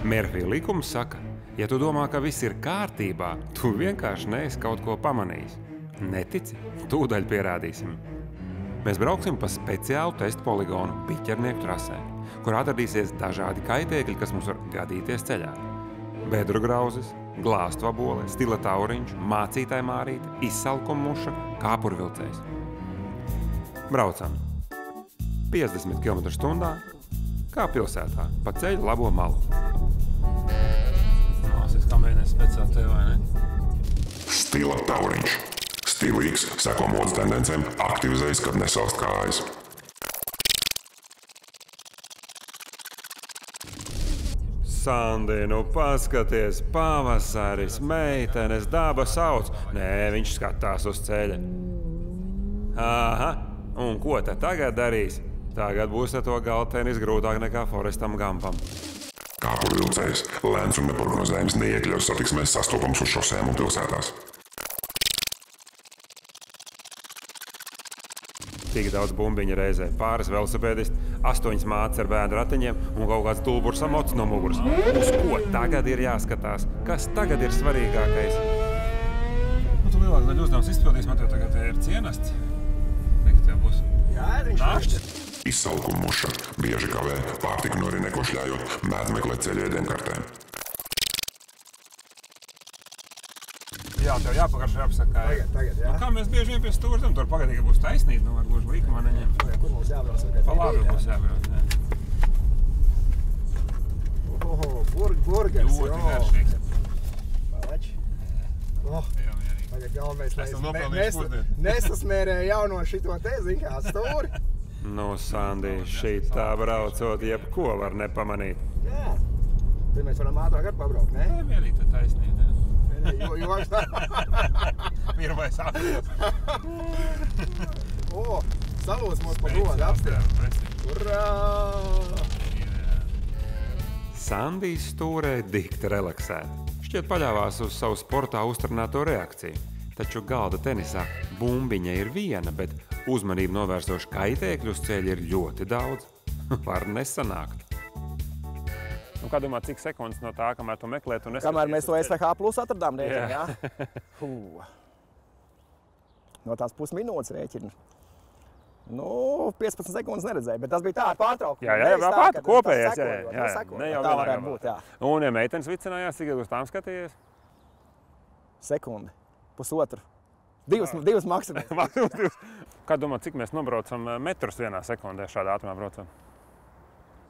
Mērfija likums saka, ja tu domā, ka viss ir kārtībā, tu vienkārši neesi kaut ko pamanījis. Netici? Tūdaļ pierādīsim. Mēs brauksim pa speciālu testu poligonu piķernieku trasē, kur atradīsies dažādi kaitēkļi, kas mums var gadīties ceļā. Bedru grauzes, glāstvabole, stila tauriņš, mācītāja mārīte, izsalkuma muša, kāpurvilcējs. Braucam. 50 km/h, kā pilsētā, pa ceļu labo malu. Māsies, kā mēģinās speciāli tev, vai ne? Stila tauriņš. Stilīgs, seko modas tendencēm, aktivizējas, kad nesalst kājas. Sandi, nu paskaties, pavasaris, meitenes, daba sauc. Nē, viņš skatās uz ceļa. Aha, un ko te tagad darīs? Tagad būs ar to galtenis grūtāk nekā Forestam Gampam. Kāpurvilcējs, lēns un neprognozējams neiekļaus satiksmēs sastopams uz šosēm un pilsētās. Tik daudz bumbiņa reizē, pāris velosipēdisti, 8 mātes ar bērnu ratiņiem un kaut kāds dulburs amots no muguras. Uz ko tagad ir jāskatās? Kas tagad ir svarīgākais? Nu, tu lielāk daļu uzdevums izpildīs, man tev tagad ir cienests. Nekā tev būs? Jā, viņš Nakšķi. Izsalkuma muša, bieži kavē, pārtiku no arī nekošļājot, mēdz meklēt ceļu ēdienkartēm. Jā, tev jāpakarš jāpasaka. Tagad, jā. Nu, kā mēs bieži vien pie stūrtam, tur pagaidī, ka būs taisnība, nu varbūt līkumā neņem. Kur mums jābrauc? Pa labi būs jābrauc, jā. Burgers, Ļoti garšīgs. Malači. Jā, mierīgi. Tagad galvenais, Esam nopelnījuši pusdienu. nesasmērēja jauno šito te, zin kā, stūri. Nu, Sandi, šitā braucot, jebko var nepamanīt. Jā. Tad mēs varam ātrāk ar pabraukt, ne? Jā, mierīgi, tad taisnība. Joks. Pirmais apgūs. Salūdz mums pa godu apstīt. Urā! Sandijs stūrē dikti relaksēta. Šķiet paļāvās uz savu sportā uzturināto reakciju. Taču galda tenisā bumbiņa ir viena, bet uzmanību novērstoši kaitēkļu uz ceļa ir ļoti daudz. Var nesanākt. Nu, kā domā, cik sekundes no tā, kamēr tu meklēt un neskaties? Kamēr mēs to SVH plus atradām rēķinu, jā? No tās pusminūtes rēķinu. Nu, 15 sekundes neredzēju, bet tas bija tā ar pārtraukumu. Jā, kopējais, jā. Ne jau tā varētu būt, jā. Un, ja meitenes vicinājās, cik uz tām skatījies? Sekundi, pusotru. Divas maksimums. Kā domā, cik mēs nobraucam metrus vienā sekundē šādā ātrumā braucam?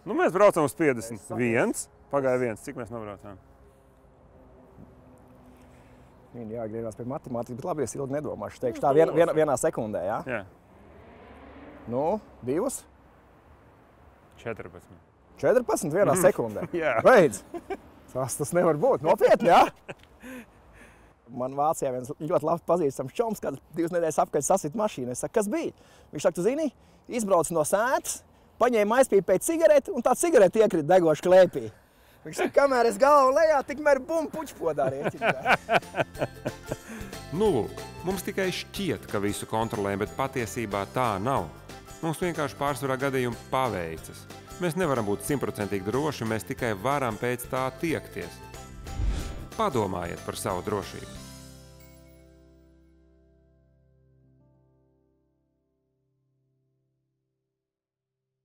Nu, mēs braucam uz 51. Pagāja 1. Cik mēs nobraucām? Viņi jāgriežās pie matemātikas, bet labi, es ilgi nedomāšu. Teikšu tā vienā sekundē, jā? Jā. Nu, 2. 14. 14 vienā sekundē? Jā. Beidz! Tas nevar būt. Nopietni, jā? Man Vācijā viens ļoti labi pazīstams čoms, kad 2 nedēļas apkārt sasit mašīnu. Es saku, kas bija? Viņš saka, tu zini, izbrauc no sētas, paņēma aizpīpēt cigareti un tā cigareti iekrita degošu klēpī. Viņš saka, kamēr es galvu lejā, tikmēr bum puķpodā rieķinā. Nu, lūk, mums tikai šķiet, ka visu kontrolējam, bet patiesībā tā nav. Mums vienkārši pārsvarā gadījumi paveicas. Mēs nevaram būt 100% droši, mēs tikai varam pēc tā tiekties. Padomājiet par savu drošību.